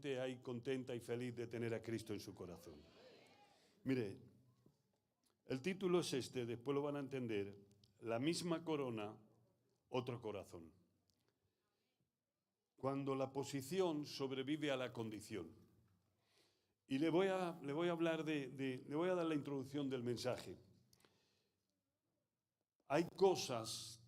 gente hay contenta y feliz de tener a Cristo en su corazón? Mire, el título es este, después lo van a entender: la misma corona, otro corazón. Cuando la posición sobrevive a la condición. Y le voy a hablar le voy a dar la introducción del mensaje. Hay cosas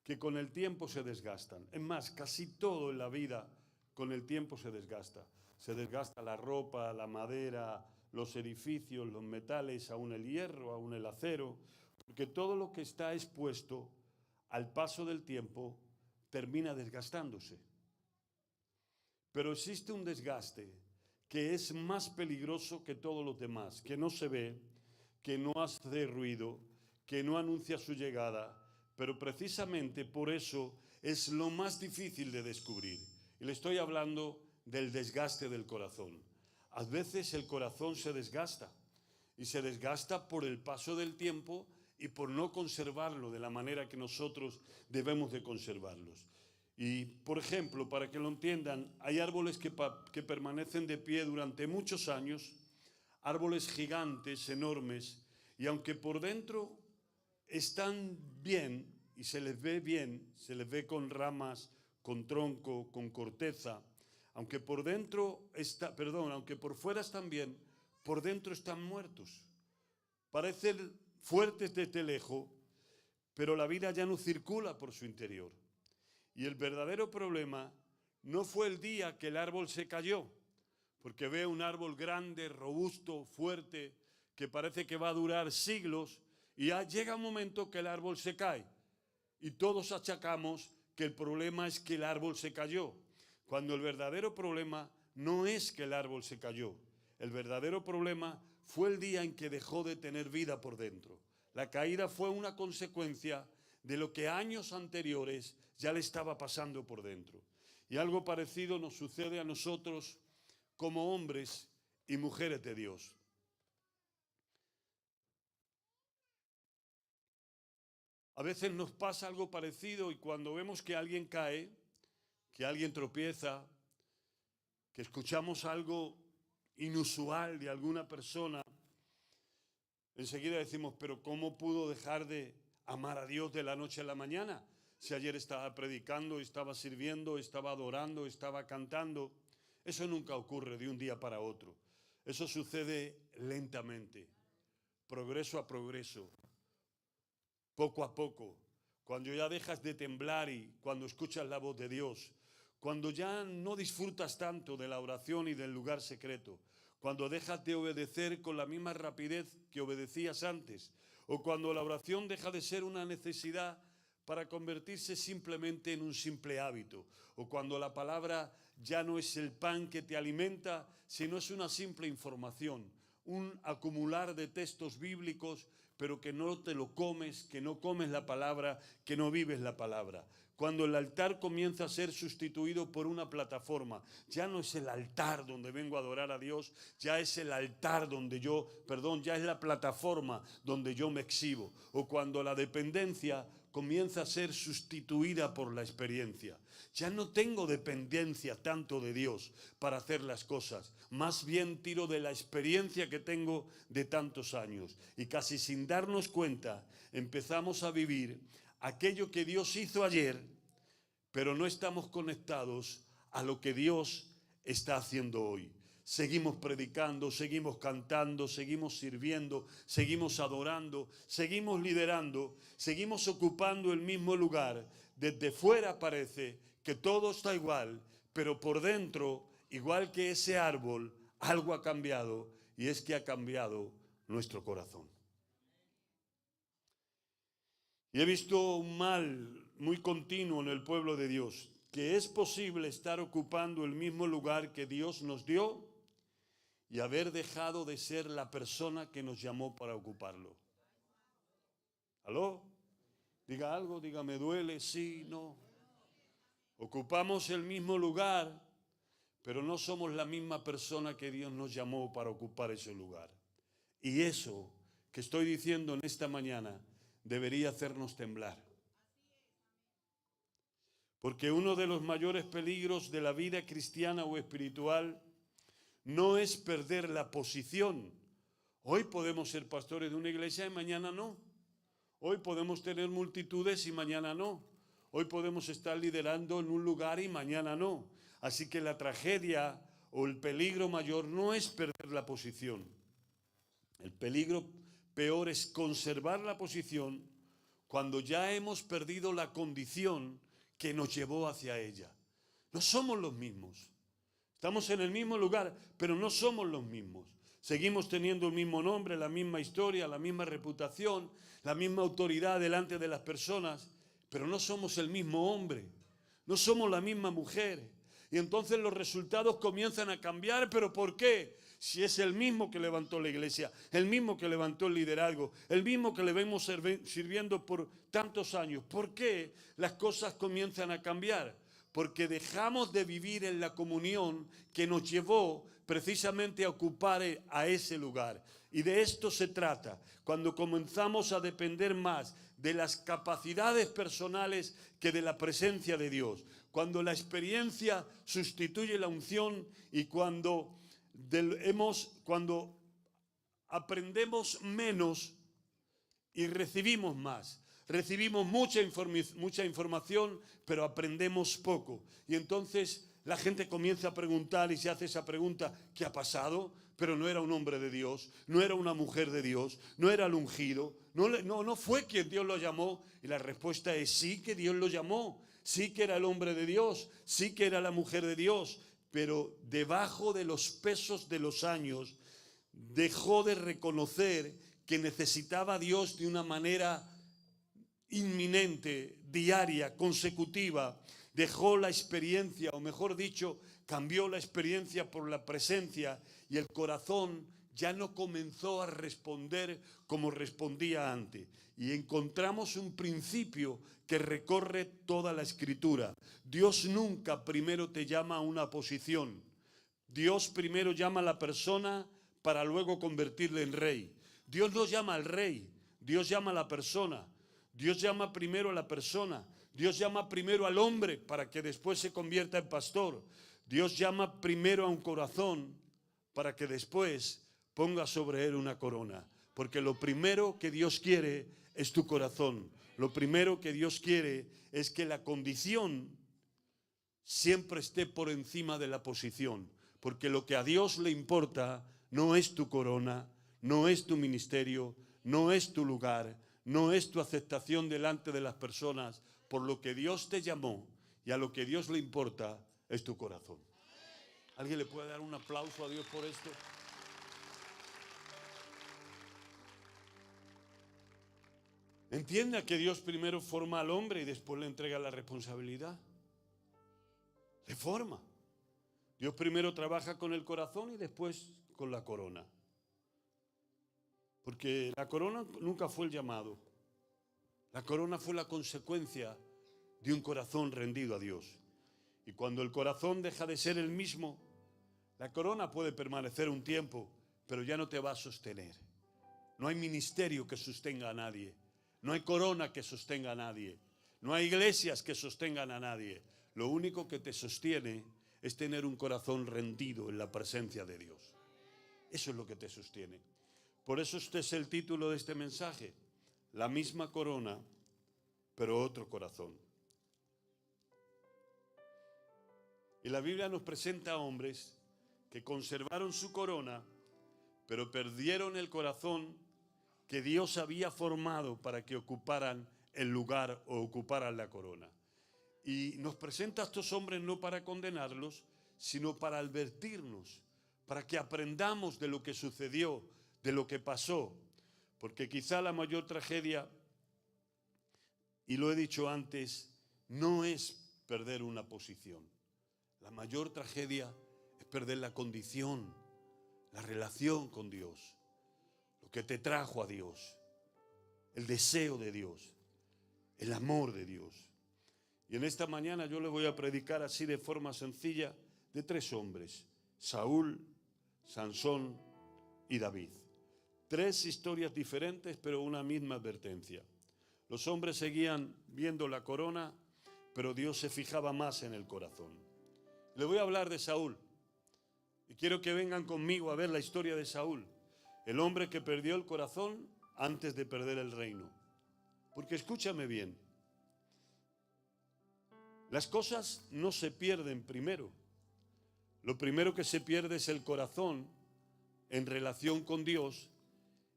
que con el tiempo se desgastan. Es más, casi todo en la vida con el tiempo se desgasta. Se desgasta la ropa, la madera, los edificios, los metales, aún el hierro, aún el acero, porque todo lo que está expuesto al paso del tiempo termina desgastándose. Pero existe un desgaste que es más peligroso que todos los demás, que no se ve, que no hace ruido, que no anuncia su llegada, pero precisamente por eso es lo más difícil de descubrir. Y le estoy hablando del desgaste del corazón. A veces el corazón se desgasta, y se desgasta por el paso del tiempo y por no conservarlo de la manera que nosotros debemos de conservarlos. Y, por ejemplo, para que lo entiendan, hay árboles que permanecen de pie durante muchos años, árboles gigantes, enormes, y aunque por dentro están bien y se les ve bien, se les ve con ramas, con tronco, con corteza, aunque por dentro aunque por fuera están bien, por dentro están muertos. Parecen fuertes desde lejos, pero la vida ya no circula por su interior. Y el verdadero problema no fue el día que el árbol se cayó, porque ve un árbol grande, robusto, fuerte, que parece que va a durar siglos, y ya llega un momento que el árbol se cae. Y todos achacamos que el problema es que el árbol se cayó, cuando el verdadero problema no es que el árbol se cayó. El verdadero problema fue el día en que dejó de tener vida por dentro. La caída fue una consecuencia de lo que años anteriores ya le estaba pasando por dentro. Y algo parecido nos sucede a nosotros como hombres y mujeres de Dios. A veces nos pasa algo parecido y cuando vemos que alguien cae, que alguien tropieza, que escuchamos algo inusual de alguna persona, enseguida decimos, pero ¿cómo pudo dejar de amar a Dios de la noche a la mañana? Si ayer estaba predicando, estaba sirviendo, estaba adorando, estaba cantando. Eso nunca ocurre de un día para otro. Eso sucede lentamente, progreso a progreso, poco a poco. Cuando ya dejas de temblar y cuando escuchas la voz de Dios, cuando ya no disfrutas tanto de la oración y del lugar secreto, cuando dejas de obedecer con la misma rapidez que obedecías antes, o cuando la oración deja de ser una necesidad para convertirse simplemente en un simple hábito, o cuando la palabra ya no es el pan que te alimenta, sino es una simple información, un acumular de textos bíblicos, pero que no te lo comes, que no comes la palabra, que no vives la palabra. Cuando el altar comienza a ser sustituido por una plataforma, ya no es el altar donde vengo a adorar a Dios, ya es el altar donde ya es la plataforma donde yo me exhibo. O cuando la dependencia comienza a ser sustituida por la experiencia. Ya no tengo dependencia tanto de Dios para hacer las cosas, más bien tiro de la experiencia que tengo de tantos años. Y casi sin darnos cuenta empezamos a vivir aquello que Dios hizo ayer, pero no estamos conectados a lo que Dios está haciendo hoy. Seguimos predicando, seguimos cantando, seguimos sirviendo, seguimos adorando, seguimos liderando, seguimos ocupando el mismo lugar. Desde fuera parece que todo está igual, pero por dentro, igual que ese árbol, algo ha cambiado, y es que ha cambiado nuestro corazón. Y he visto un mal muy continuo en el pueblo de Dios, que es posible estar ocupando el mismo lugar que Dios nos dio y haber dejado de ser la persona que nos llamó para ocuparlo. ¿Aló? Diga algo, diga, me duele, sí, no. Ocupamos el mismo lugar, pero no somos la misma persona que Dios nos llamó para ocupar ese lugar. Y eso que estoy diciendo en esta mañana debería hacernos temblar. Porque uno de los mayores peligros de la vida cristiana o espiritual no es perder la posición. Hoy podemos ser pastores de una iglesia y mañana no. Hoy podemos tener multitudes y mañana no. Hoy podemos estar liderando en un lugar y mañana no. Así que la tragedia o el peligro mayor no es perder la posición. El peligro peor es conservar la posición cuando ya hemos perdido la condición que nos llevó hacia ella. No somos los mismos. Estamos en el mismo lugar, pero no somos los mismos. Seguimos teniendo el mismo nombre, la misma historia, la misma reputación, la misma autoridad delante de las personas, pero no somos el mismo hombre, no somos la misma mujer. Y entonces los resultados comienzan a cambiar, ¿pero por qué? Si es el mismo que levantó la iglesia, el mismo que levantó el liderazgo, el mismo que le vemos sirviendo por tantos años, ¿por qué las cosas comienzan a cambiar? Porque dejamos de vivir en la comunión que nos llevó precisamente a ocupar a ese lugar. Y de esto se trata, cuando comenzamos a depender más de las capacidades personales que de la presencia de Dios. Cuando la experiencia sustituye la unción y cuando aprendemos menos y recibimos más. Recibimos mucha información, pero aprendemos poco. Y entonces la gente comienza a preguntar y se hace esa pregunta: ¿qué ha pasado? Pero no era un hombre de Dios, no era una mujer de Dios, no era el ungido, no fue quien Dios lo llamó. Y la respuesta es sí, que Dios lo llamó, sí que era el hombre de Dios, sí que era la mujer de Dios, pero debajo de los pesos de los años dejó de reconocer que necesitaba a Dios de una manera inminente, diaria, consecutiva. Dejó la experiencia, o mejor dicho, cambió la experiencia por la presencia, y el corazón ya no comenzó a responder como respondía antes. Y encontramos un principio que recorre toda la Escritura. Dios nunca primero te llama a una posición. Dios primero llama a la persona para luego convertirle en rey. Dios no llama al rey, Dios llama a la persona. Dios llama primero a la persona. Dios llama primero al hombre para que después se convierta en pastor. Dios llama primero a un corazón para que después ponga sobre él una corona. Porque lo primero que Dios quiere es tu corazón. Lo primero que Dios quiere es que la condición siempre esté por encima de la posición. Porque lo que a Dios le importa no es tu corona, no es tu ministerio, no es tu lugar, no es tu aceptación delante de las personas. Por lo que Dios te llamó y a lo que Dios le importa es tu corazón. ¿Alguien le puede dar un aplauso a Dios por esto? Entienda que Dios primero forma al hombre y después le entrega la responsabilidad. Le forma. Dios primero trabaja con el corazón y después con la corona. Porque la corona nunca fue el llamado. La corona fue la consecuencia de un corazón rendido a Dios. Y cuando el corazón deja de ser el mismo, la corona puede permanecer un tiempo, pero ya no te va a sostener. No hay ministerio que sostenga a nadie. No hay corona que sostenga a nadie. No hay iglesias que sostengan a nadie. Lo único que te sostiene es tener un corazón rendido en la presencia de Dios. Eso es lo que te sostiene. Por eso este es el título de este mensaje: la misma corona, pero otro corazón. Y la Biblia nos presenta a hombres que conservaron su corona, pero perdieron el corazón que Dios había formado para que ocuparan el lugar o ocuparan la corona. Y nos presenta a estos hombres no para condenarlos, sino para advertirnos, para que aprendamos de lo que sucedió, de lo que pasó. Porque quizá la mayor tragedia, y lo he dicho antes, no es perder una posición. La mayor tragedia es perder la condición, la relación con Dios, lo que te trajo a Dios, el deseo de Dios, el amor de Dios. Y en esta mañana yo le voy a predicar así de forma sencilla de 3 hombres: Saúl, Sansón y David. 3 historias diferentes, pero una misma advertencia. Los hombres seguían viendo la corona, pero Dios se fijaba más en el corazón. Le voy a hablar de Saúl. Y quiero que vengan conmigo a ver la historia de Saúl, el hombre que perdió el corazón antes de perder el reino. Porque escúchame bien, las cosas no se pierden primero. Lo primero que se pierde es el corazón en relación con Dios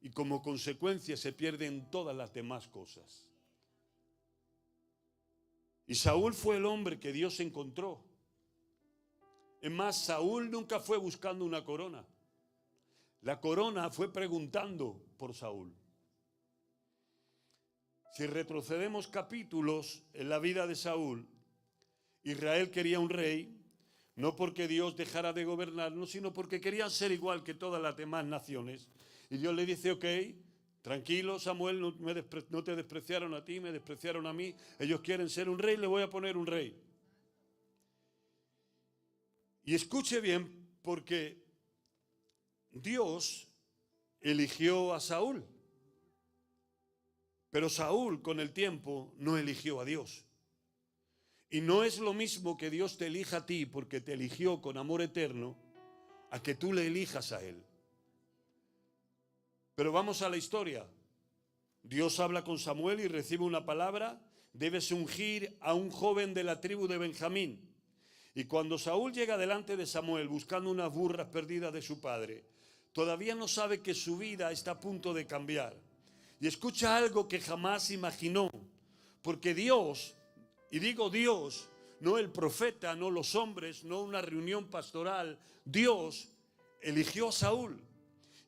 y como consecuencia se pierden todas las demás cosas. Y Saúl fue el hombre que Dios encontró. Es más, Saúl nunca fue buscando una corona. La corona fue preguntando por Saúl. Si retrocedemos capítulos en la vida de Saúl, Israel quería un rey, no porque Dios dejara de gobernarnos, sino porque querían ser igual que todas las demás naciones. Y Dios le dice, ok, tranquilo Samuel, no te despreciaron a ti, me despreciaron a mí. Ellos quieren ser un rey, le voy a poner un rey. Y escuche bien, porque Dios eligió a Saúl, pero Saúl con el tiempo no eligió a Dios. Y no es lo mismo que Dios te elija a ti porque te eligió con amor eterno, a que tú le elijas a Él. Pero vamos a la historia. Dios habla con Samuel y recibe una palabra: debes ungir a un joven de la tribu de Benjamín. Y cuando Saúl llega delante de Samuel buscando unas burras perdidas de su padre, todavía no sabe que su vida está a punto de cambiar. Y escucha algo que jamás imaginó, porque Dios, y digo Dios, no el profeta, no los hombres, no una reunión pastoral, Dios eligió a Saúl.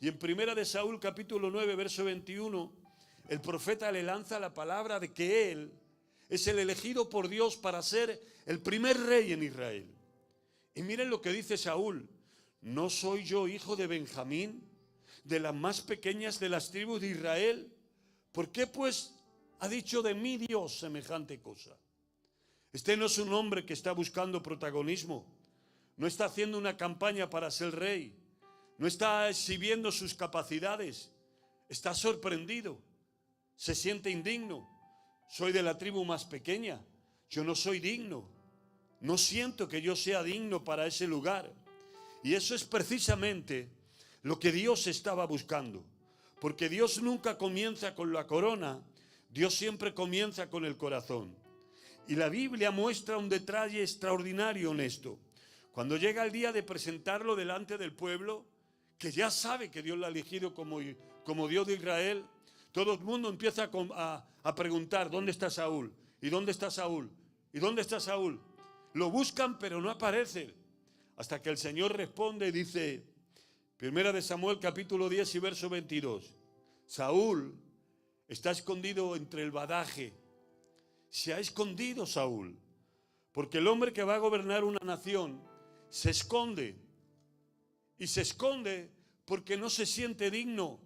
Y en primera de Saúl capítulo 9 verso 21, el profeta le lanza la palabra de que él es el elegido por Dios para ser el primer rey en Israel. Y miren lo que dice Saúl: ¿no soy yo hijo de Benjamín, de las más pequeñas de las tribus de Israel? ¿Por qué pues ha dicho de mí Dios semejante cosa? Este no es un hombre que está buscando protagonismo, no está haciendo una campaña para ser rey, no está exhibiendo sus capacidades, está sorprendido, se siente indigno. Soy de la tribu más pequeña, yo no soy digno, no siento que yo sea digno para ese lugar. Y eso es precisamente lo que Dios estaba buscando, porque Dios nunca comienza con la corona, Dios siempre comienza con el corazón. Y la Biblia muestra un detalle extraordinario en esto. Cuando llega el día de presentarlo delante del pueblo, que ya sabe que Dios lo ha elegido como Dios de Israel, todo el mundo empieza a preguntar: ¿dónde está Saúl? ¿Y dónde está Saúl? ¿Y dónde está Saúl? Lo buscan pero no aparece. Hasta que el Señor responde y dice, primera de Samuel capítulo 10 y verso 22, Saúl está escondido entre el badaje. Se ha escondido Saúl, porque el hombre que va a gobernar una nación se esconde. Y se esconde porque no se siente digno,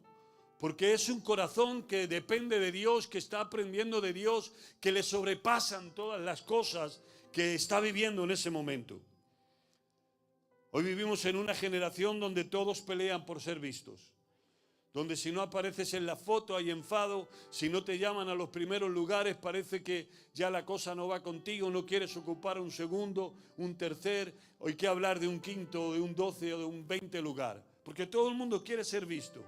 porque es un corazón que depende de Dios, que está aprendiendo de Dios, que le sobrepasan todas las cosas que está viviendo en ese momento. Hoy vivimos en una generación donde todos pelean por ser vistos, donde si no apareces en la foto hay enfado, si no te llaman a los primeros lugares parece que ya la cosa no va contigo, no quieres ocupar un segundo, un tercer, o hay que hablar de un quinto, de un 12 o de un 20 lugar, porque todo el mundo quiere ser visto.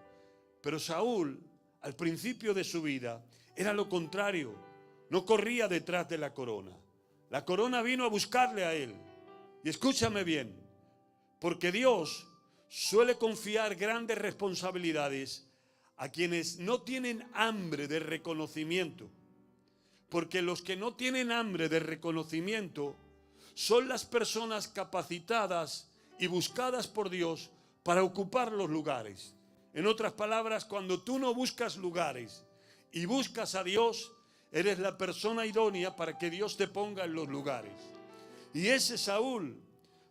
Pero Saúl, al principio de su vida, era lo contrario, no corría detrás de la corona. La corona vino a buscarle a él. Y escúchame bien, porque Dios suele confiar grandes responsabilidades a quienes no tienen hambre de reconocimiento, porque los que no tienen hambre de reconocimiento son las personas capacitadas y buscadas por Dios para ocupar los lugares. En otras palabras, cuando tú no buscas lugares y buscas a Dios, eres la persona idónea para que Dios te ponga en los lugares. Y ese Saúl,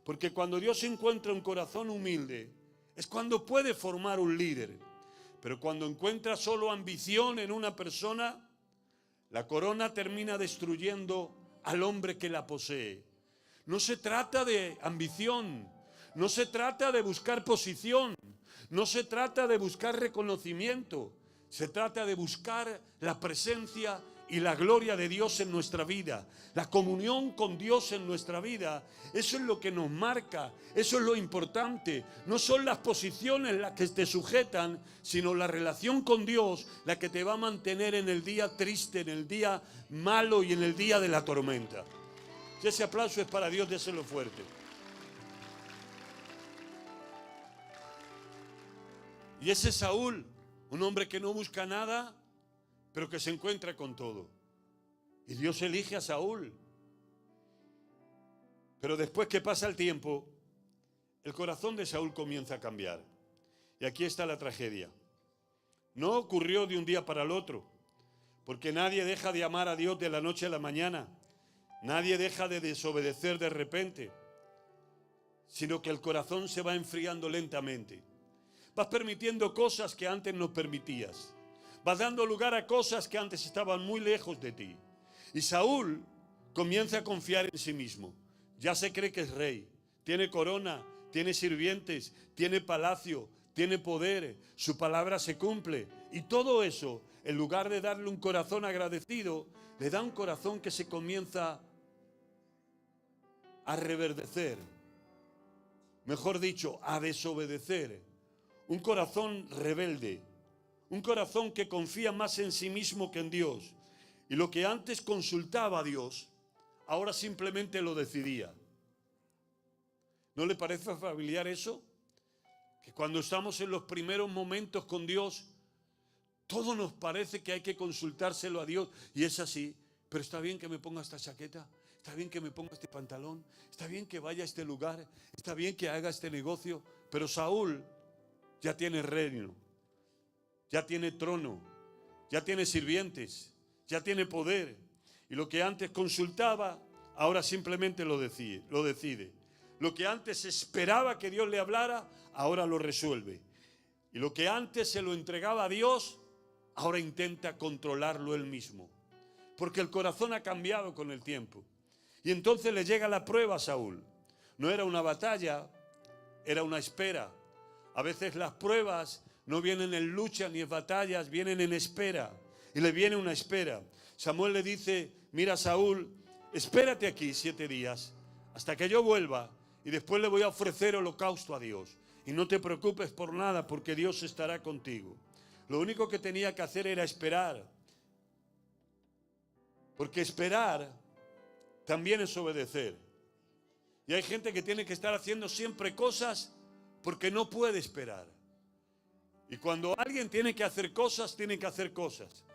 porque cuando Dios encuentra un corazón humilde, es cuando puede formar un líder. Pero cuando encuentra solo ambición en una persona, la corona termina destruyendo al hombre que la posee. No se trata de ambición, no se trata de buscar posición, no se trata de buscar reconocimiento, se trata de buscar la presencia y la gloria de Dios en nuestra vida, la comunión con Dios en nuestra vida. Eso es lo que nos marca, eso es lo importante. No son las posiciones las que te sujetan, sino la relación con Dios la que te va a mantener en el día triste, en el día malo y en el día de la tormenta. Si ese aplauso es para Dios, déselo fuerte. Y ese Saúl, un hombre que no busca nada, pero que se encuentra con todo. Y Dios elige a Saúl. Pero después que pasa el tiempo, el corazón de Saúl comienza a cambiar. Y aquí está la tragedia. No ocurrió de un día para el otro, porque nadie deja de amar a Dios de la noche a la mañana. Nadie deja de desobedecer de repente, sino que el corazón se va enfriando lentamente. Vas permitiendo cosas que antes no permitías. Vas dando lugar a cosas que antes estaban muy lejos de ti. Y Saúl comienza a confiar en sí mismo. Ya se cree que es rey. Tiene corona, tiene sirvientes, tiene palacio, tiene poder. Su palabra se cumple. Y todo eso, en lugar de darle un corazón agradecido, le da un corazón que se comienza a reverdecer. Mejor dicho, a desobedecer. Un corazón rebelde. Un corazón que confía más en sí mismo que en Dios. Y lo que antes consultaba a Dios, ahora simplemente lo decidía. ¿No le parece familiar eso? Que cuando estamos en los primeros momentos con Dios, todo nos parece que hay que consultárselo a Dios. Y es así. Pero está bien que me ponga esta chaqueta. Está bien que me ponga este pantalón. Está bien que vaya a este lugar. Está bien que haga este negocio. Pero Saúl ya tiene reino. Ya tiene trono, ya tiene sirvientes, ya tiene poder. Y lo que antes consultaba, ahora simplemente lo decide. Lo que antes esperaba que Dios le hablara, ahora lo resuelve. Y lo que antes se lo entregaba a Dios, ahora intenta controlarlo él mismo. Porque el corazón ha cambiado con el tiempo. Y entonces le llega la prueba a Saúl. No era una batalla, era una espera. A veces las pruebas no vienen en lucha ni en batallas, vienen en espera. Y le viene una espera. Samuel le dice, mira Saúl, espérate aquí 7 días hasta que yo vuelva y después le voy a ofrecer holocausto a Dios. Y no te preocupes por nada porque Dios estará contigo. Lo único que tenía que hacer era esperar. Porque esperar también es obedecer. Y hay gente que tiene que estar haciendo siempre cosas porque no puede esperar. Y cuando alguien tiene que hacer cosas, tiene que hacer cosas.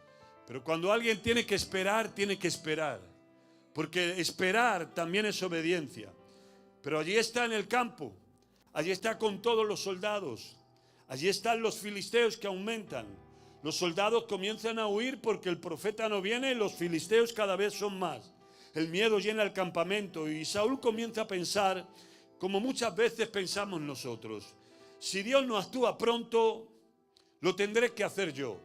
Pero cuando alguien tiene que esperar, tiene que esperar. Porque esperar también es obediencia. Pero allí está en el campo. Allí está con todos los soldados. Allí están los filisteos que aumentan. Los soldados comienzan a huir porque el profeta no viene y los filisteos cada vez son más. El miedo llena el campamento y Saúl comienza a pensar, como muchas veces pensamos nosotros, si Dios no actúa pronto, lo tendré que hacer yo.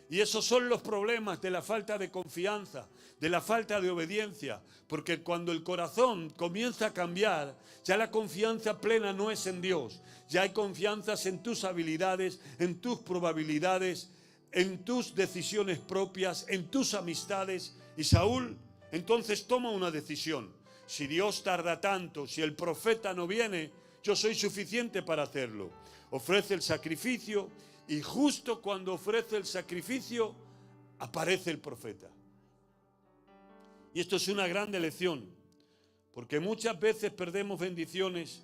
Y esos son los problemas de la falta de confianza, de la falta de obediencia. Porque cuando el corazón comienza a cambiar, ya la confianza plena no es en Dios. Ya hay confianzas en tus habilidades, en tus probabilidades, en tus decisiones propias, en tus amistades. Y Saúl entonces toma una decisión. Si Dios tarda tanto, si el profeta no viene, yo soy suficiente para hacerlo. Ofrece el sacrificio. Y justo cuando ofrece el sacrificio, aparece el profeta. Y esto es una gran lección, porque muchas veces perdemos bendiciones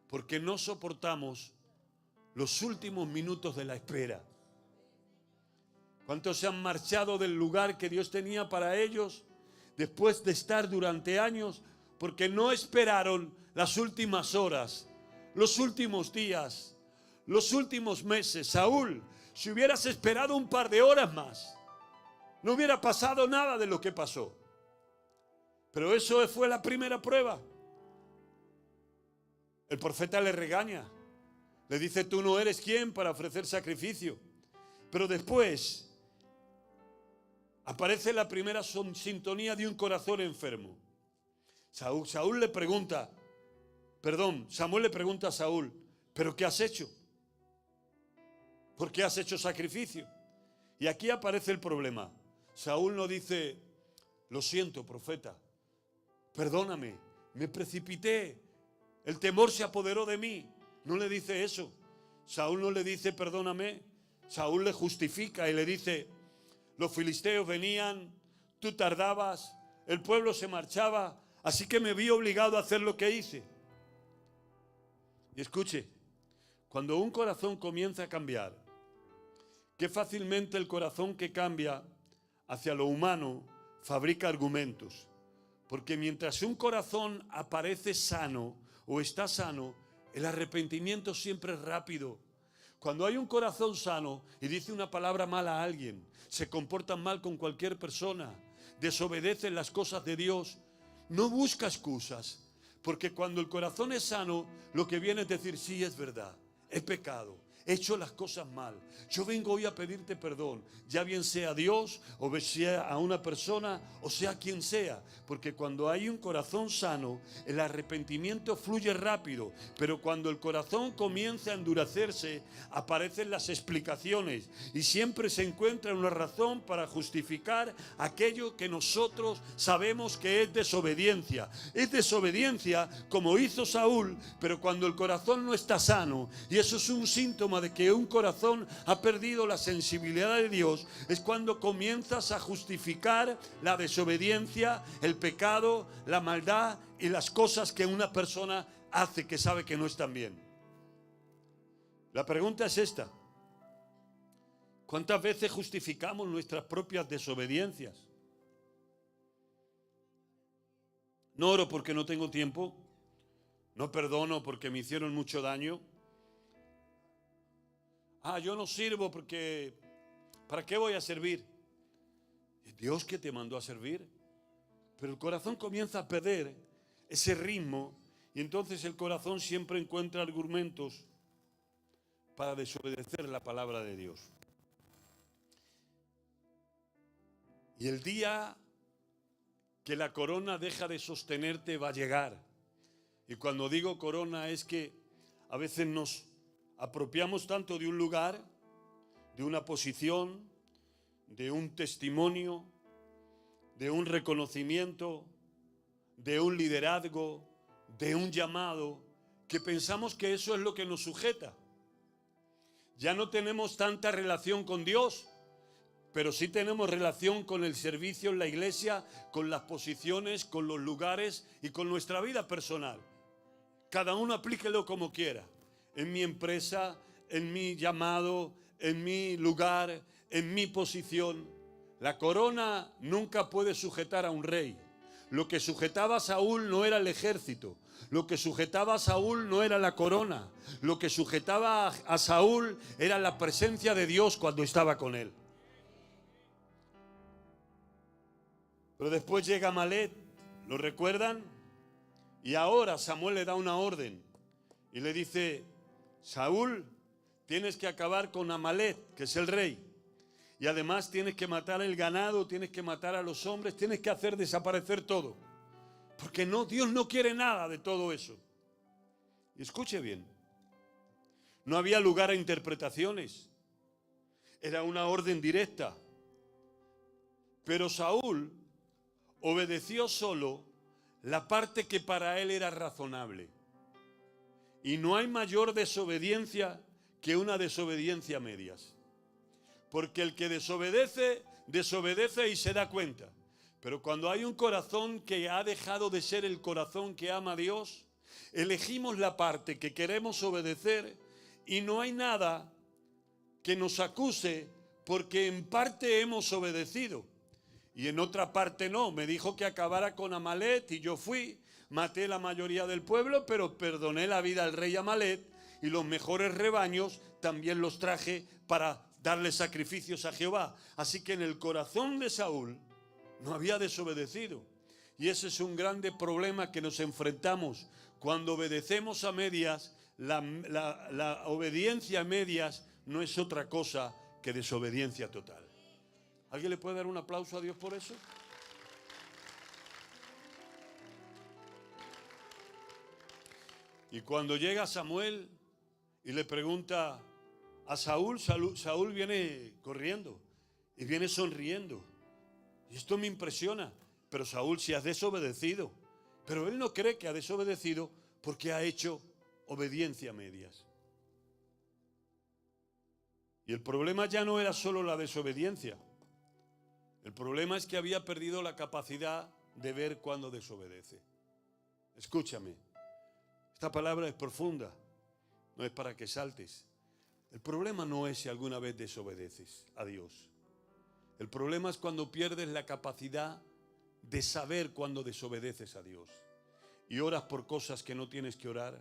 porque no soportamos los últimos minutos de la espera. ¿Cuántos se han marchado del lugar que Dios tenía para ellos después de estar durante años porque no esperaron las últimas horas, los últimos días, los últimos meses? Saúl, si hubieras esperado un par de horas más, no hubiera pasado nada de lo que pasó. Pero eso fue la primera prueba. El profeta le regaña, le dice, tú no eres quien para ofrecer sacrificio. Pero después aparece la primera sintonía de un corazón enfermo. Samuel le pregunta a Saúl, ¿pero qué has hecho? ¿Por qué has hecho sacrificio? Y aquí aparece el problema. Saúl no dice, lo siento, profeta, perdóname, me precipité, el temor se apoderó de mí. No le dice eso. Saúl no le dice, perdóname. Saúl le justifica y le dice, los filisteos venían, tú tardabas, el pueblo se marchaba, así que me vi obligado a hacer lo que hice. Y escuche, cuando un corazón comienza a cambiar, qué fácilmente el corazón que cambia hacia lo humano fabrica argumentos. Porque mientras un corazón aparece sano o está sano, el arrepentimiento siempre es rápido. Cuando hay un corazón sano y dice una palabra mala a alguien, se comportan mal con cualquier persona, desobedecen las cosas de Dios, no busca excusas. Porque cuando el corazón es sano, lo que viene es decir, sí, es verdad, he pecado, he hecho las cosas mal. Yo vengo hoy a pedirte perdón, ya bien sea Dios o sea a una persona o sea quien sea. Porque cuando hay un corazón sano, el arrepentimiento fluye rápido. Pero cuando el corazón comienza a endurecerse, aparecen las explicaciones. Y siempre se encuentra una razón para justificar aquello que nosotros sabemos que es desobediencia. Es desobediencia como hizo Saúl, pero cuando el corazón no está sano, y eso es un síntoma de que un corazón ha perdido la sensibilidad de Dios, es cuando comienzas a justificar la desobediencia, el pecado, la maldad y las cosas que una persona hace que sabe que no están bien. La pregunta es esta: ¿cuántas veces justificamos nuestras propias desobediencias? No oro porque no tengo tiempo, no perdono porque me hicieron mucho daño. Yo no sirvo porque, ¿para qué voy a servir? Es Dios que te mandó a servir. Pero el corazón comienza a perder ese ritmo y entonces el corazón siempre encuentra argumentos para desobedecer la palabra de Dios. Y el día que la corona deja de sostenerte va a llegar. Y cuando digo corona es que a veces nos apropiamos tanto de un lugar, de una posición, de un testimonio, de un reconocimiento, de un liderazgo, de un llamado, que pensamos que eso es lo que nos sujeta. Ya no tenemos tanta relación con Dios, pero sí tenemos relación con el servicio en la iglesia, con las posiciones, con los lugares y con nuestra vida personal. Cada uno aplíquelo como quiera. En mi empresa, en mi llamado, en mi lugar, en mi posición. La corona nunca puede sujetar a un rey. Lo que sujetaba a Saúl no era el ejército. Lo que sujetaba a Saúl no era la corona. Lo que sujetaba a Saúl era la presencia de Dios cuando estaba con él. Pero después llega Amalek, ¿lo recuerdan? Y ahora Samuel le da una orden y le dice: Saúl, tienes que acabar con Amalek, que es el rey. Y además tienes que matar el ganado, tienes que matar a los hombres, tienes que hacer desaparecer todo. Porque no, Dios no quiere nada de todo eso. Y escuche bien, no había lugar a interpretaciones. Era una orden directa. Pero Saúl obedeció solo la parte que para él era razonable. Y no hay mayor desobediencia que una desobediencia a medias. Porque el que desobedece, desobedece y se da cuenta. Pero cuando hay un corazón que ha dejado de ser el corazón que ama a Dios, elegimos la parte que queremos obedecer y no hay nada que nos acuse porque en parte hemos obedecido. Y en otra parte no. Me dijo que acabara con Amalek y yo fui. Maté la mayoría del pueblo, pero perdoné la vida al rey Amalek y los mejores rebaños también los traje para darle sacrificios a Jehová. Así que en el corazón de Saúl no había desobedecido. Y ese es un grande problema que nos enfrentamos. Cuando obedecemos a medias, la obediencia a medias no es otra cosa que desobediencia total. ¿Alguien le puede dar un aplauso a Dios por eso? Y cuando llega Samuel y le pregunta a Saúl, Saúl viene corriendo y viene sonriendo. Y esto me impresiona. Pero Saúl sí ha desobedecido. Pero él no cree que ha desobedecido porque ha hecho obediencia a medias. Y el problema ya no era solo la desobediencia. El problema es que había perdido la capacidad de ver cuando desobedece. Escúchame, esta palabra es profunda, no es para que saltes. El problema no es si alguna vez desobedeces a Dios. El problema es cuando pierdes la capacidad de saber cuando desobedeces a Dios. Y oras por cosas que no tienes que orar.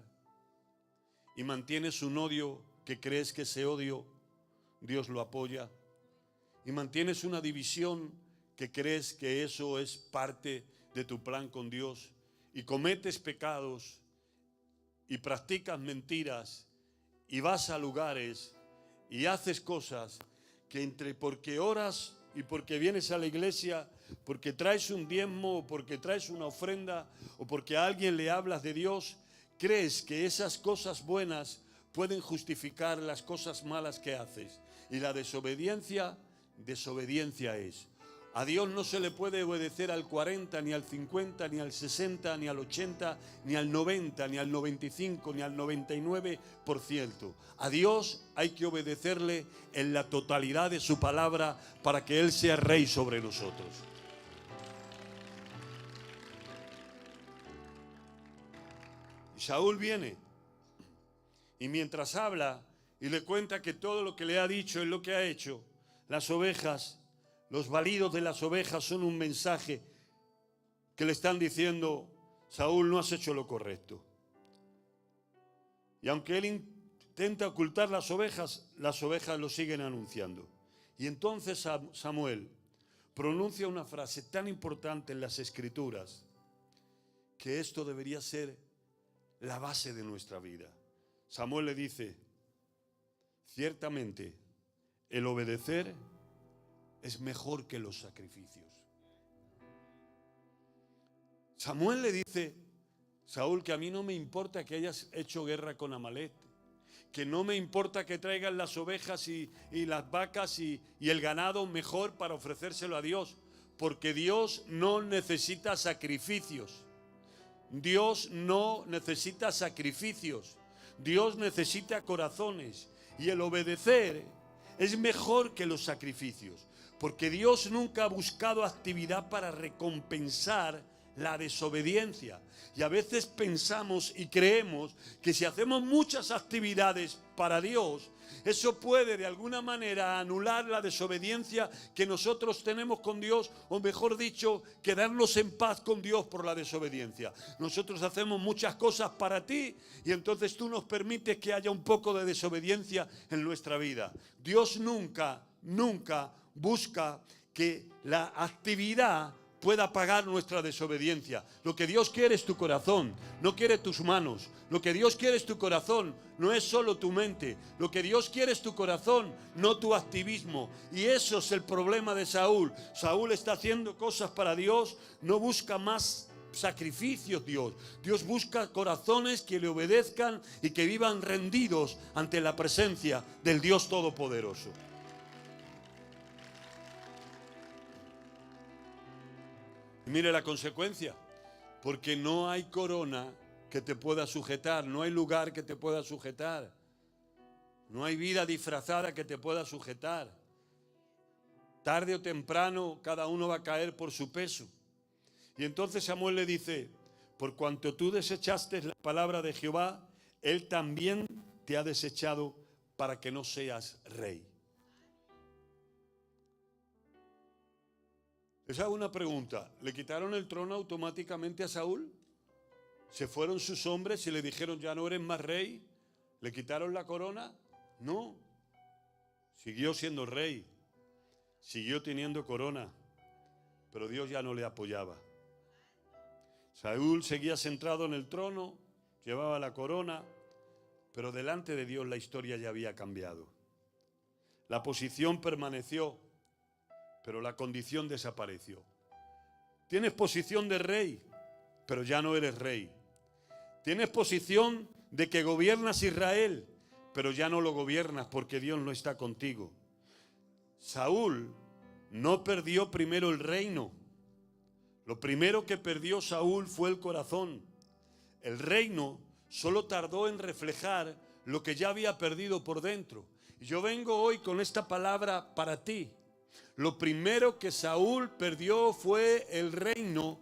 Y mantienes un odio que crees que ese odio Dios lo apoya. Y mantienes una división que crees que eso es parte de tu plan con Dios. Y cometes pecados y practicas mentiras y vas a lugares y haces cosas que porque oras y porque vienes a la iglesia, porque traes un diezmo o porque traes una ofrenda o porque a alguien le hablas de Dios, crees que esas cosas buenas pueden justificar las cosas malas que haces. Y la desobediencia es. A Dios no se le puede obedecer al 40, ni al 50, ni al 60, ni al 80, ni al 90, ni al 95, ni al 99%. A Dios hay que obedecerle en la totalidad de su palabra para que Él sea rey sobre nosotros. Y Saúl viene y mientras habla y le cuenta que todo lo que le ha dicho es lo que ha hecho, las ovejas, los balidos de las ovejas son un mensaje que le están diciendo: Saúl, no has hecho lo correcto. Y aunque él intenta ocultar las ovejas lo siguen anunciando. Y entonces Samuel pronuncia una frase tan importante en las Escrituras, que esto debería ser la base de nuestra vida. Samuel le dice: ciertamente el obedecer es mejor que los sacrificios. Samuel le dice: Saúl, que a mí no me importa que hayas hecho guerra con Amalek, que no me importa que traigan las ovejas y las vacas y el ganado mejor para ofrecérselo a Dios, porque Dios no necesita sacrificios. Dios no necesita sacrificios. Dios necesita corazones. Y el obedecer es mejor que los sacrificios, porque Dios nunca ha buscado actividad para recompensar la desobediencia. Y a veces pensamos y creemos que si hacemos muchas actividades para Dios, eso puede de alguna manera anular la desobediencia que nosotros tenemos con Dios, o mejor dicho, quedarnos en paz con Dios por la desobediencia. Nosotros hacemos muchas cosas para ti y entonces tú nos permites que haya un poco de desobediencia en nuestra vida. Dios nunca busca que la actividad pueda pagar nuestra desobediencia. Lo que Dios quiere es tu corazón, no quiere tus manos. Lo que Dios quiere es tu corazón, no es solo tu mente. Lo que Dios quiere es tu corazón, no tu activismo. Y eso es el problema de Saúl. Saúl está haciendo cosas para Dios, no busca más sacrificios Dios. Dios busca corazones que le obedezcan y que vivan rendidos ante la presencia del Dios Todopoderoso. Y mire la consecuencia, porque no hay corona que te pueda sujetar, no hay lugar que te pueda sujetar, no hay vida disfrazada que te pueda sujetar. Tarde o temprano cada uno va a caer por su peso. Y entonces Samuel le dice: por cuanto tú desechaste la palabra de Jehová, Él también te ha desechado para que no seas rey. Les hago una pregunta: ¿le quitaron el trono automáticamente a Saúl? ¿Se fueron sus hombres y le dijeron: ya no eres más rey? ¿Le quitaron la corona? No. Siguió siendo rey, siguió teniendo corona, pero Dios ya no le apoyaba. Saúl seguía centrado en el trono, llevaba la corona, pero delante de Dios la historia ya había cambiado. La posición permaneció, pero la condición desapareció. Tienes posición de rey, pero ya no eres rey. Tienes posición de que gobiernas Israel, pero ya no lo gobiernas porque Dios no está contigo. Saúl no perdió primero el reino. Lo primero que perdió Saúl fue el corazón. El reino solo tardó en reflejar lo que ya había perdido por dentro. Y yo vengo hoy con esta palabra para ti. Lo primero que Saúl perdió fue el reino.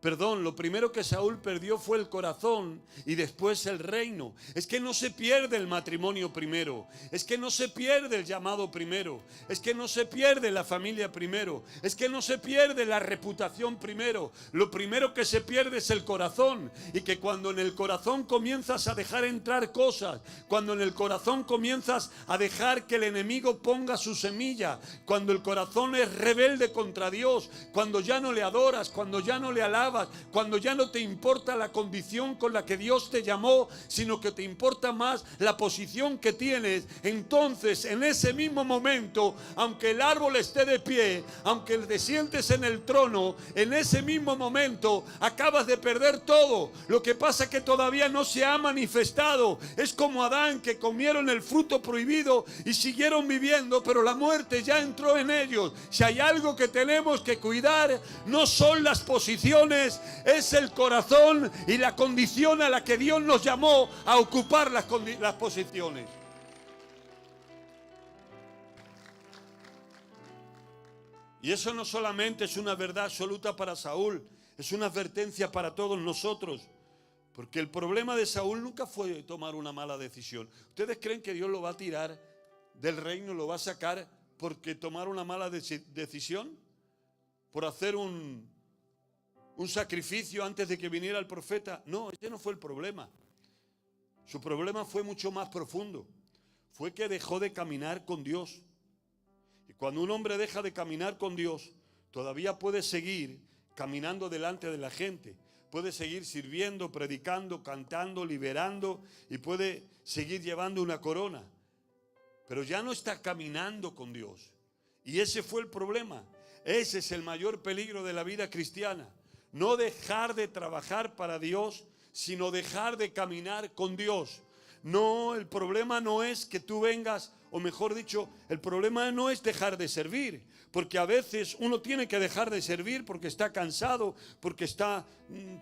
Lo primero que Saúl perdió fue el corazón y después el reino. Es que no se pierde el matrimonio primero. Es que no se pierde el llamado primero. Es que no se pierde la familia primero. Es que no se pierde la reputación primero. Lo primero que se pierde es el corazón. Y que cuando en el corazón comienzas a dejar entrar cosas, cuando en el corazón comienzas a dejar que el enemigo ponga su semilla, cuando el corazón es rebelde contra Dios, cuando ya no le adoras, cuando ya no le alabas, cuando ya no te importa la condición con la que Dios te llamó, sino que te importa más la posición que tienes, entonces en ese mismo momento, aunque el árbol esté de pie, aunque te sientes en el trono, en ese mismo momento acabas de perder todo. Lo que pasa es que todavía no se ha manifestado. Es como Adán, que comieron el fruto prohibido y siguieron viviendo, pero la muerte ya entró en ellos. Si hay algo que tenemos que cuidar, no son las posiciones, es el corazón y la condición a la que Dios nos llamó a ocupar las posiciones. Y eso no solamente es una verdad absoluta para Saúl, es una advertencia para todos nosotros. Porque el problema de Saúl nunca fue tomar una mala decisión. ¿Ustedes creen que Dios lo va a tirar del reino, lo va a sacar porque tomar una mala decisión? ¿Por hacer un sacrificio antes de que viniera el profeta? No, ese no fue el problema. Su problema fue mucho más profundo. Fue que dejó de caminar con Dios. Y cuando un hombre deja de caminar con Dios, todavía puede seguir caminando delante de la gente. Puede seguir sirviendo, predicando, cantando, liberando, y puede seguir llevando una corona. Pero ya no está caminando con Dios. Y ese fue el problema. Ese es el mayor peligro de la vida cristiana. No dejar de trabajar para Dios, sino dejar de caminar con Dios. No, el problema no es que tú vengas, o mejor dicho, el problema no es dejar de servir, porque a veces uno tiene que dejar de servir porque está cansado, porque está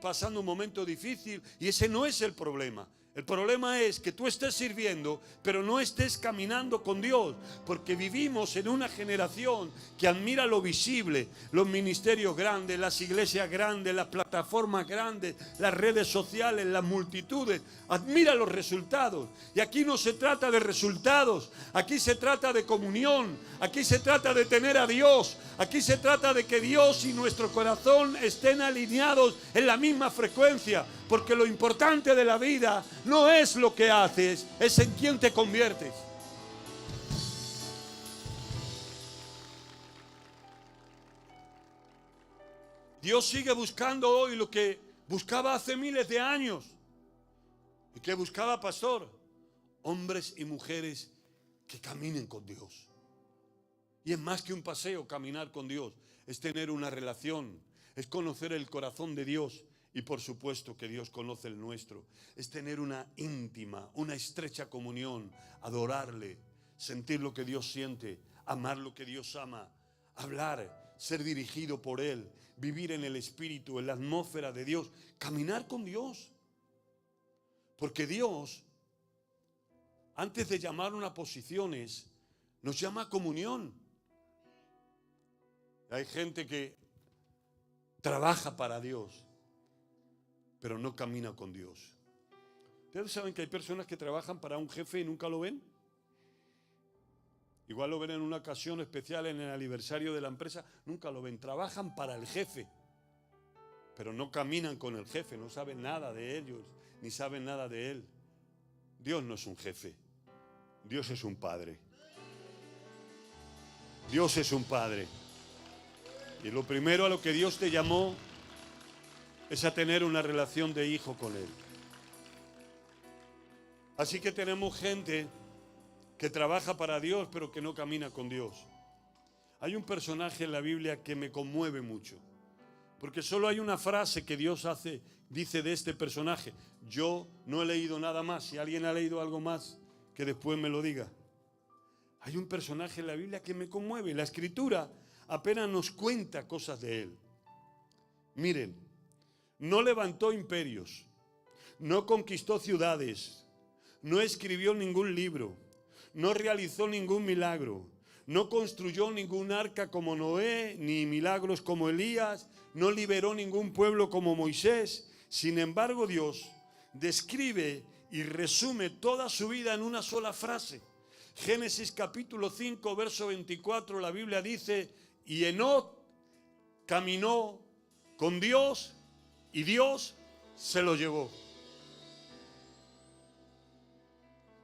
pasando un momento difícil, y ese no es el problema. El problema es que tú estés sirviendo, pero no estés caminando con Dios, porque vivimos en una generación que admira lo visible, los ministerios grandes, las iglesias grandes, las plataformas grandes, las redes sociales, las multitudes, admira los resultados. Y aquí no se trata de resultados, aquí se trata de comunión, aquí se trata de tener a Dios, aquí se trata de que Dios y nuestro corazón estén alineados en la misma frecuencia, porque lo importante de la vida no es lo que haces, es en quién te conviertes. Dios sigue buscando hoy lo que buscaba hace miles de años. ¿Y qué buscaba, pastor? Hombres y mujeres que caminen con Dios. Y es más que un paseo caminar con Dios, es tener una relación, es conocer el corazón de Dios. Y por supuesto que Dios conoce el nuestro. Es tener una íntima, una estrecha comunión, adorarle, sentir lo que Dios siente, amar lo que Dios ama, hablar, ser dirigido por Él, vivir en el Espíritu, en la atmósfera de Dios, caminar con Dios. Porque Dios, antes de llamarnos a posiciones, nos llama a comunión. Hay gente que trabaja para Dios, pero no camina con Dios. ¿Ustedes saben que hay personas que trabajan para un jefe y nunca lo ven? Igual lo ven en una ocasión especial, en el aniversario de la empresa, nunca lo ven. Trabajan para el jefe, pero no caminan con el jefe, no saben nada de ellos, ni saben nada de él. Dios no es un jefe, Dios es un padre. Dios es un padre. Y lo primero a lo que Dios te llamó es a tener una relación de hijo con Él. Así que tenemos gente que trabaja para Dios, pero que no camina con Dios. Hay un personaje en la Biblia que me conmueve mucho, porque solo hay una frase que Dios dice de este personaje. Yo no he leído nada más. Si alguien ha leído algo más, que después me lo diga. Hay un personaje en la Biblia que me conmueve. La Escritura apenas nos cuenta cosas de él. Miren, no levantó imperios, no conquistó ciudades, no escribió ningún libro, no realizó ningún milagro, no construyó ningún arca como Noé, ni milagros como Elías, no liberó ningún pueblo como Moisés. Sin embargo, Dios describe y resume toda su vida en una sola frase. Génesis capítulo 5, verso 24, la Biblia dice: y Enoc caminó con Dios y Dios se lo llevó.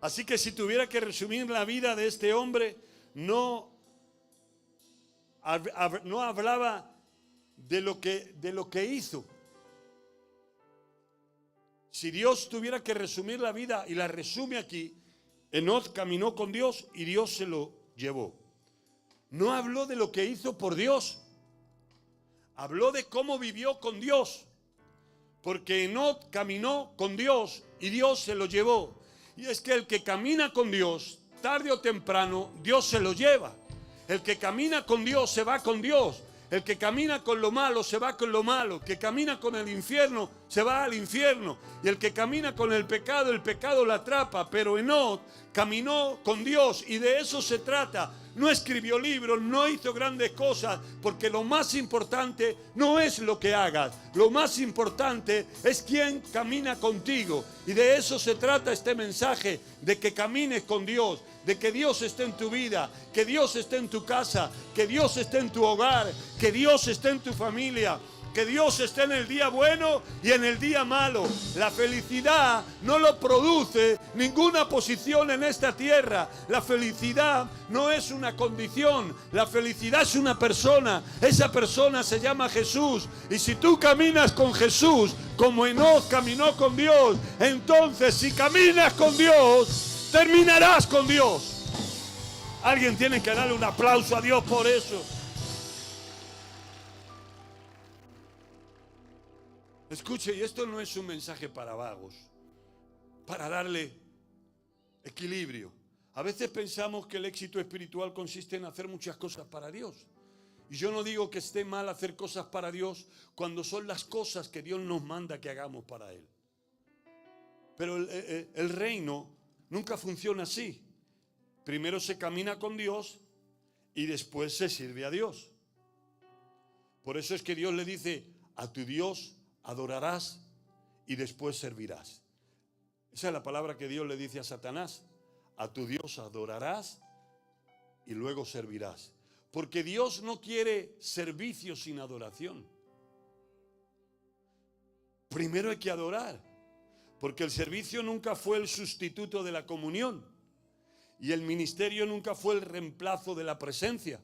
Así que si tuviera que resumir la vida de este hombre, no hablaba de lo que hizo. Si Dios tuviera que resumir la vida, y la resume aquí, Enoc caminó con Dios y Dios se lo llevó. No habló de lo que hizo por Dios, habló de cómo vivió con Dios, porque Enoc caminó con Dios y Dios se lo llevó. Y es que el que camina con Dios, tarde o temprano, Dios se lo lleva. El que camina con Dios se va con Dios. El que camina con lo malo se va con lo malo. El que camina con el infierno se va al infierno. Y el que camina con el pecado lo atrapa. Pero Enoc caminó con Dios y de eso se trata. No escribió libros, no hizo grandes cosas, porque lo más importante no es lo que hagas. Lo más importante es quién camina contigo. Y de eso se trata este mensaje, de que camines con Dios, de que Dios esté en tu vida, que Dios esté en tu casa, que Dios esté en tu hogar, que Dios esté en tu familia, que Dios esté en el día bueno y en el día malo. La felicidad no lo produce ninguna posición en esta tierra. La felicidad no es una condición. La felicidad es una persona. Esa persona se llama Jesús. Y si tú caminas con Jesús, como Enoc caminó con Dios, entonces si caminas con Dios, terminarás con Dios. Alguien tiene que darle un aplauso a Dios por eso. Escuche, y esto no es un mensaje para vagos, para darle equilibrio. A veces pensamos que el éxito espiritual consiste en hacer muchas cosas para Dios. Y yo no digo que esté mal hacer cosas para Dios cuando son las cosas que Dios nos manda que hagamos para Él. Pero el reino nunca funciona así. Primero se camina con Dios y después se sirve a Dios. Por eso es que Dios le dice: a tu Dios adorarás y después servirás. Esa es la palabra que Dios le dice a Satanás: a tu Dios adorarás y luego servirás. Porque Dios no quiere servicio sin adoración. Primero hay que adorar, porque el servicio nunca fue el sustituto de la comunión y el ministerio nunca fue el reemplazo de la presencia.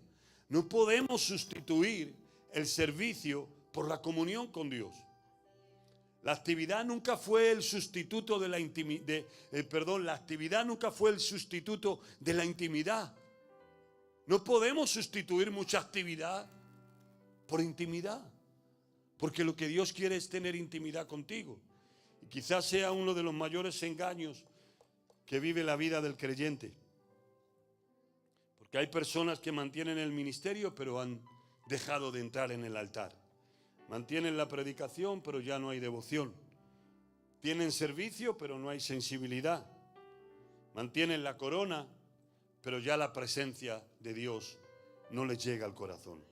No podemos sustituir el servicio por la comunión con Dios. La actividad nunca fue el sustituto de la intimidad. La actividad nunca fue el sustituto de la intimidad. No podemos sustituir mucha actividad por intimidad, porque lo que Dios quiere es tener intimidad contigo. Y quizás sea uno de los mayores engaños que vive la vida del creyente, porque hay personas que mantienen el ministerio pero han dejado de entrar en el altar. Mantienen la predicación, pero ya no hay devoción. Tienen servicio, pero no hay sensibilidad. Mantienen la corona, pero ya la presencia de Dios no les llega al corazón.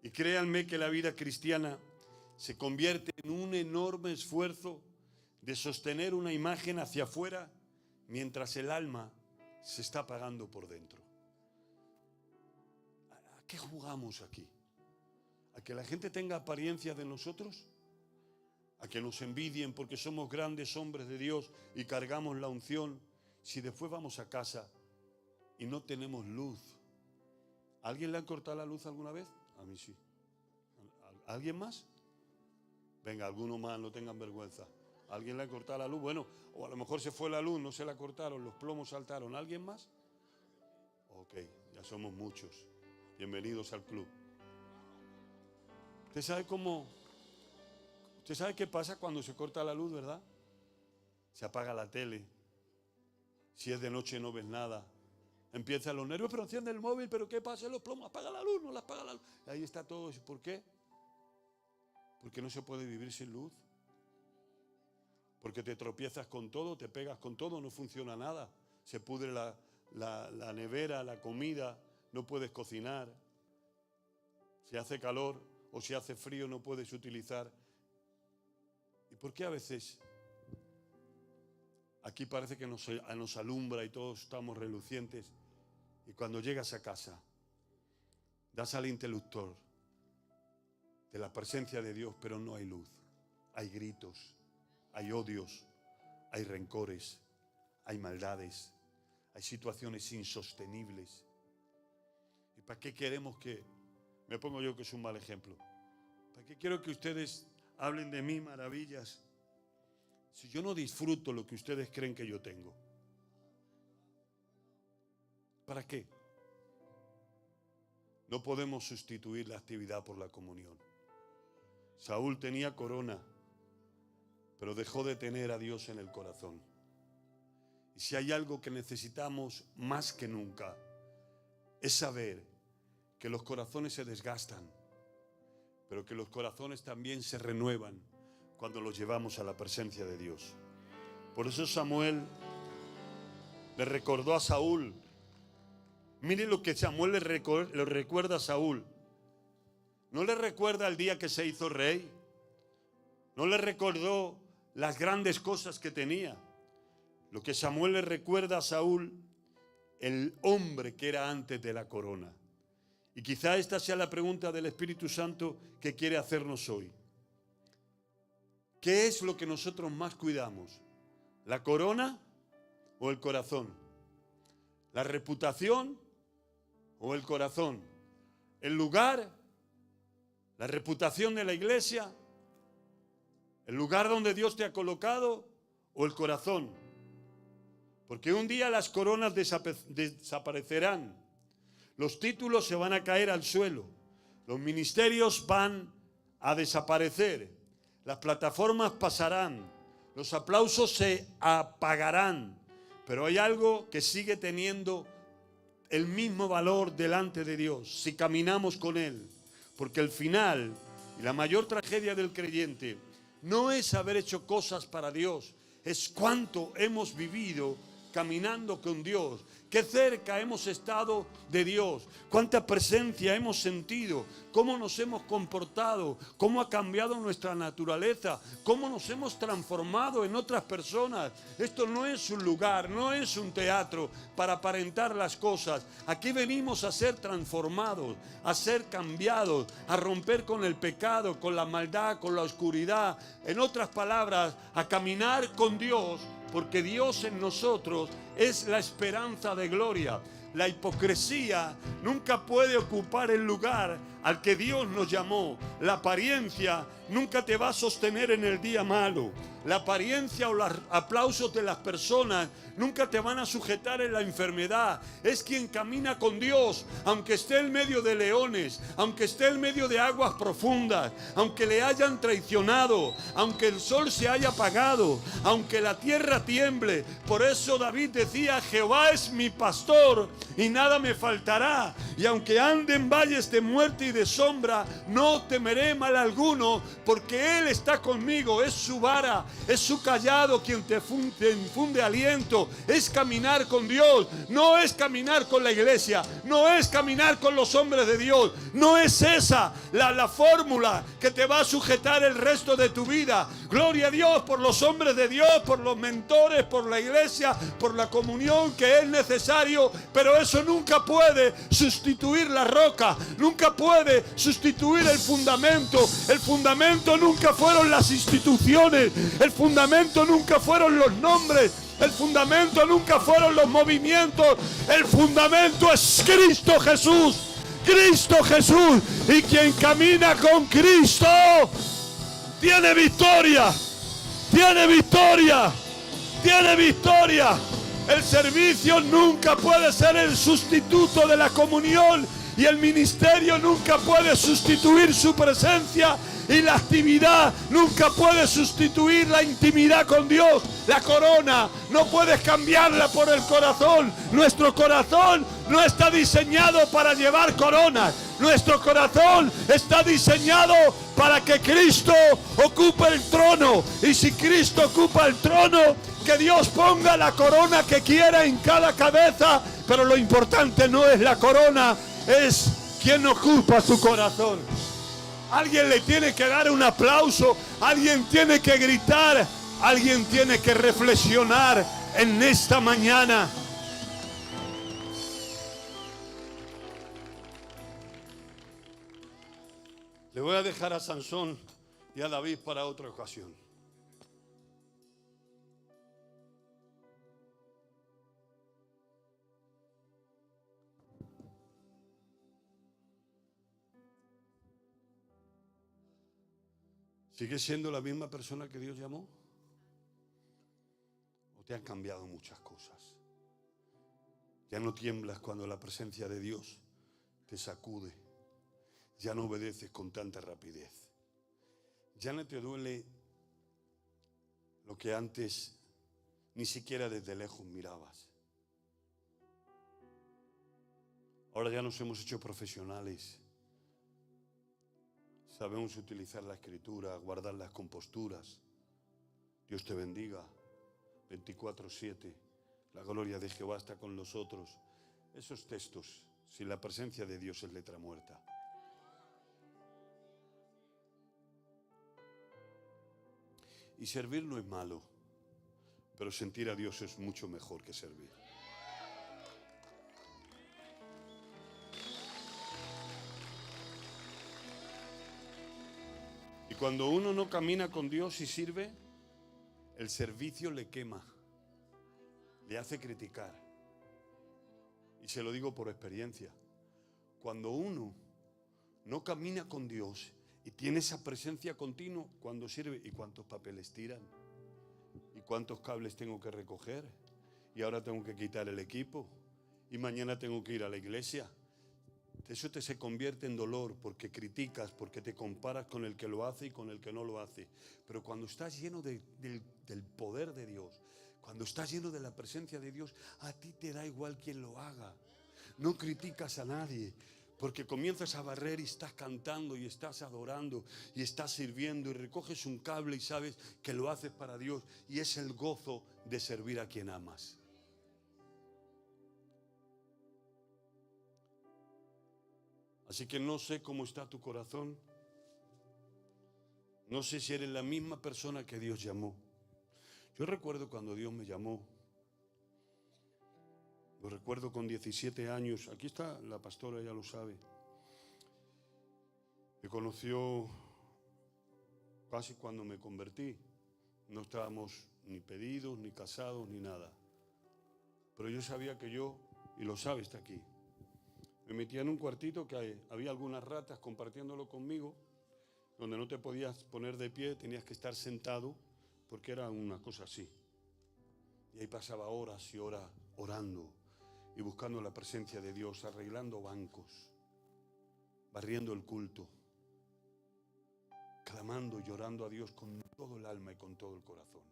Y créanme que la vida cristiana se convierte en un enorme esfuerzo de sostener una imagen hacia afuera mientras el alma se está apagando por dentro. ¿A qué jugamos aquí? ¿A que la gente tenga apariencia de nosotros? ¿A que nos envidien porque somos grandes hombres de Dios y cargamos la unción? Si después vamos a casa y no tenemos luz. ¿A alguien le han cortado la luz alguna vez? A mí sí. ¿A alguien más? Venga, alguno más, no tengan vergüenza. ¿A alguien le han cortado la luz? Bueno, o a lo mejor se fue la luz, no se la cortaron, los plomos saltaron. ¿A alguien más? Ok, ya somos muchos. Bienvenidos al club. Usted sabe qué pasa cuando se corta la luz, ¿verdad? Se apaga la tele. Si es de noche no ves nada. Empiezan los nervios, pero enciende el móvil, pero ¿qué pasa? Los plomos, apaga la luz, no la apaga la luz. Ahí está todo eso. ¿Por qué? Porque no se puede vivir sin luz. Porque te tropiezas con todo, te pegas con todo, no funciona nada. Se pudre la nevera, la comida, no puedes cocinar. Si hace calor o si hace frío no puedes utilizar. ¿Y por qué a veces aquí parece que nos alumbra y todos estamos relucientes? Y cuando llegas a casa, das al interruptor de la presencia de Dios, pero no hay luz. Hay gritos, hay odios, hay rencores, hay maldades, hay situaciones insostenibles. ¿Y para qué queremos que, me pongo yo que es un mal ejemplo, para qué quiero que ustedes hablen de mí maravillas si yo no disfruto lo que ustedes creen que yo tengo? ¿Para qué? No podemos sustituir la actividad por la comunión. Saúl tenía corona, pero dejó de tener a Dios en el corazón. Y si hay algo que necesitamos más que nunca, es saber que los corazones se desgastan, pero que los corazones también se renuevan cuando los llevamos a la presencia de Dios. Por eso Samuel le recordó a Saúl. Mire lo que Samuel le recuerda a Saúl. No le recuerda el día que se hizo rey. No le recordó las grandes cosas que tenía. Lo que Samuel le recuerda a Saúl, el hombre que era antes de la corona. Y quizá esta sea la pregunta del Espíritu Santo que quiere hacernos hoy. ¿Qué es lo que nosotros más cuidamos? ¿La corona o el corazón? ¿La reputación o el corazón? ¿El lugar? ¿La reputación de la iglesia? ¿El lugar donde Dios te ha colocado o el corazón? Porque un día las coronas desaparecerán. Los títulos se van a caer al suelo. Los ministerios van a desaparecer. Las plataformas pasarán. Los aplausos se apagarán. Pero hay algo que sigue teniendo el mismo valor delante de Dios si caminamos con Él. Porque el final y la mayor tragedia del creyente no es haber hecho cosas para Dios, es cuánto hemos vivido caminando con Dios, qué cerca hemos estado de Dios, cuánta presencia hemos sentido, cómo nos hemos comportado, cómo ha cambiado nuestra naturaleza, cómo nos hemos transformado en otras personas. Esto no es un lugar, no es un teatro para aparentar las cosas. Aquí venimos a ser transformados, a ser cambiados, a romper con el pecado, con la maldad, con la oscuridad. En otras palabras, a caminar con Dios, porque Dios en nosotros es la esperanza de gloria. La hipocresía nunca puede ocupar el lugar al que Dios nos llamó. La apariencia nunca te va a sostener en el día malo. La apariencia o los aplausos de las personas nunca te van a sujetar en la enfermedad. Es quien camina con Dios, aunque esté en medio de leones, aunque esté en medio de aguas profundas, aunque le hayan traicionado, aunque el sol se haya apagado, aunque la tierra tiemble. Por eso David decía: Jehová es mi pastor y nada me faltará. Y aunque ande en valles de muerte y de sombra, no temeré mal alguno, porque Él está conmigo. Es su vara, es su callado quien te infunde aliento. Es caminar con Dios, no es caminar con la iglesia, no es caminar con los hombres de Dios. No es esa la fórmula que te va a sujetar el resto de tu vida. Gloria a Dios por los hombres de Dios, por los mentores, por la iglesia, por la comunión que es necesario, pero eso nunca puede sustituir la roca, nunca puede sustituir el fundamento. El fundamento nunca fueron las instituciones, el fundamento nunca fueron los nombres, el fundamento nunca fueron los movimientos. El fundamento es Cristo Jesús. Cristo Jesús. Y quien camina con Cristo tiene victoria. Tiene victoria. Tiene victoria. El servicio nunca puede ser el sustituto de la comunión. Y el ministerio nunca puede sustituir su presencia, y la actividad nunca puede sustituir la intimidad con Dios. La corona no puedes cambiarla por el corazón. Nuestro corazón no está diseñado para llevar coronas. Nuestro corazón está diseñado para que Cristo ocupe el trono. Y si Cristo ocupa el trono, que Dios ponga la corona que quiera en cada cabeza. Pero lo importante no es la corona, es quien ocupa su corazón. Alguien le tiene que dar un aplauso, alguien tiene que gritar, alguien tiene que reflexionar en esta mañana. Le voy a dejar a Sansón y a David para otra ocasión. ¿Sigues siendo la misma persona que Dios llamó? ¿O te han cambiado muchas cosas? Ya no tiemblas cuando la presencia de Dios te sacude. Ya no obedeces con tanta rapidez. Ya no te duele lo que antes ni siquiera desde lejos mirabas. Ahora ya nos hemos hecho profesionales. Sabemos utilizar la escritura, guardar las composturas. Dios te bendiga. 24/7. La gloria de Jehová está con nosotros. Esos textos, sin la presencia de Dios, es letra muerta. Y servir no es malo, pero sentir a Dios es mucho mejor que servir. Y cuando uno no camina con Dios y sirve, el servicio le quema, le hace criticar. Y se lo digo por experiencia. Cuando uno no camina con Dios y tiene esa presencia continua, cuando sirve, ¿y cuántos papeles tiran? ¿Y cuántos cables tengo que recoger? Y ahora tengo que quitar el equipo. Y mañana tengo que ir a la iglesia. Eso se convierte en dolor porque criticas, porque te comparas con el que lo hace y con el que no lo hace. Pero cuando estás lleno del poder de Dios, cuando estás lleno de la presencia de Dios, a ti te da igual quién lo haga. No criticas a nadie. Porque comienzas a barrer y estás cantando y estás adorando y estás sirviendo y recoges un cable y sabes que lo haces para Dios. Y es el gozo de servir a quien amas. Así que no sé cómo está tu corazón. No sé si eres la misma persona que Dios llamó. Yo recuerdo cuando Dios me llamó. Lo recuerdo con 17 años. Aquí está la pastora, ella lo sabe. Me conoció casi cuando me convertí. No estábamos ni pedidos, ni casados, ni nada. Pero yo sabía que yo, y lo sabe, está aquí. Me metía en un cuartito que había algunas ratas compartiéndolo conmigo, donde no te podías poner de pie, tenías que estar sentado, porque era una cosa así. Y ahí pasaba horas y horas orando y buscando la presencia de Dios, arreglando bancos, barriendo el culto, clamando y llorando a Dios con todo el alma y con todo el corazón.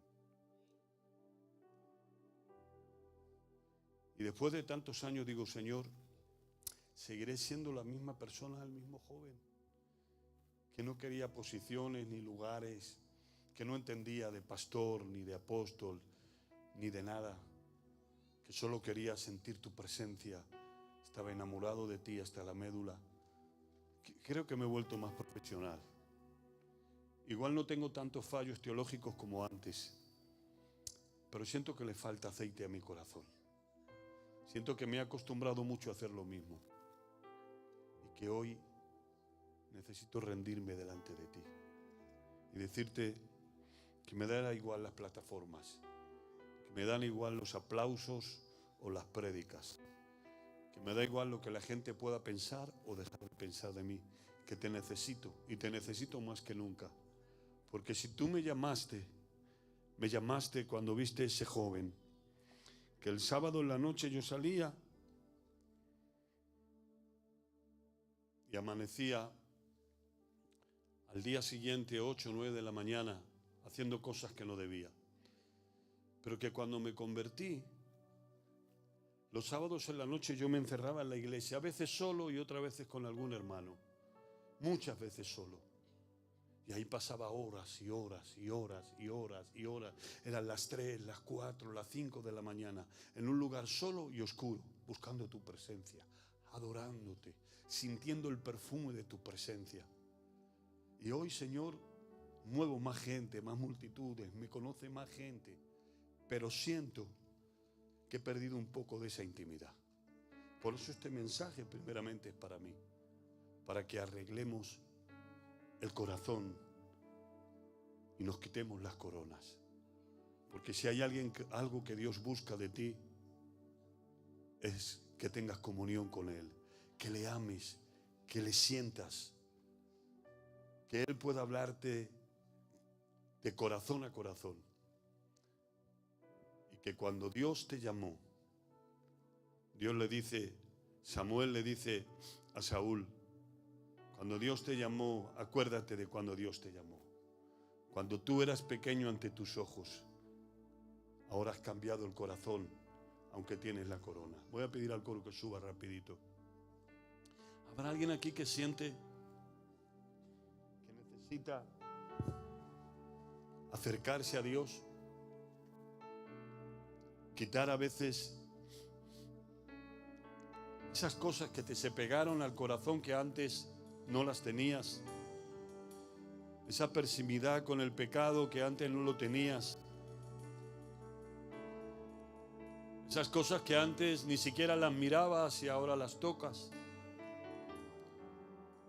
Y después de tantos años digo, Señor, seguiré siendo la misma persona, el mismo joven, que no quería posiciones ni lugares, que no entendía de pastor, ni de apóstol, ni de nada, que solo quería sentir tu presencia, estaba enamorado de ti hasta la médula. Creo que me he vuelto más profesional. Igual no tengo tantos fallos teológicos como antes, pero siento que le falta aceite a mi corazón. Siento que me he acostumbrado mucho a hacer lo mismo y que hoy necesito rendirme delante de ti y decirte que me dan igual las plataformas, que me dan igual los aplausos o las prédicas, que me da igual lo que la gente pueda pensar o dejar de pensar de mí, que te necesito y te necesito más que nunca. Porque si tú me llamaste cuando viste ese joven, que el sábado en la noche yo salía y amanecía al día siguiente 8 o 9 de la mañana haciendo cosas que no debía. Pero que cuando me convertí, los sábados en la noche yo me encerraba en la iglesia, a veces solo y otras veces con algún hermano, muchas veces solo. Y ahí pasaba horas y horas y horas y horas y horas. Eran las 3, las 4, las 5 de la mañana, en un lugar solo y oscuro, buscando tu presencia, adorándote, sintiendo el perfume de tu presencia. Y hoy, Señor, muevo más gente, más multitudes, me conoce más gente, pero siento que he perdido un poco de esa intimidad. Por eso este mensaje primeramente es para mí, para que arreglemos el corazón y nos quitemos las coronas. Porque si hay algo que Dios busca de ti, es que tengas comunión con Él, que le ames, que le sientas, que Él pueda hablarte de corazón a corazón. Y que cuando Dios te llamó, Dios le dice, Samuel le dice a Saúl, cuando Dios te llamó, acuérdate de cuando Dios te llamó. Cuando tú eras pequeño ante tus ojos, ahora has cambiado el corazón, aunque tienes la corona. Voy a pedir al coro que suba rapidito. ¿Habrá alguien aquí que siente que necesita acercarse a Dios? Quitar a veces esas cosas que se pegaron al corazón que antes no las tenías. Esa persimidad con el pecado que antes no lo tenías. Esas cosas que antes ni siquiera las mirabas y ahora las tocas.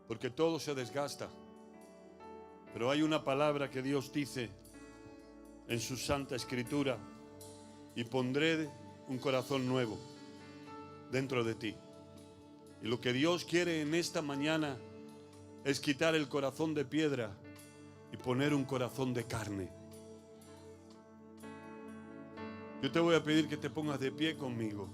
Porque todo se desgasta. Pero hay una palabra que Dios dice en su Santa Escritura: y pondré un corazón nuevo dentro de ti. Y lo que Dios quiere en esta mañana es quitar el corazón de piedra y poner un corazón de carne. Yo te voy a pedir que te pongas de pie conmigo.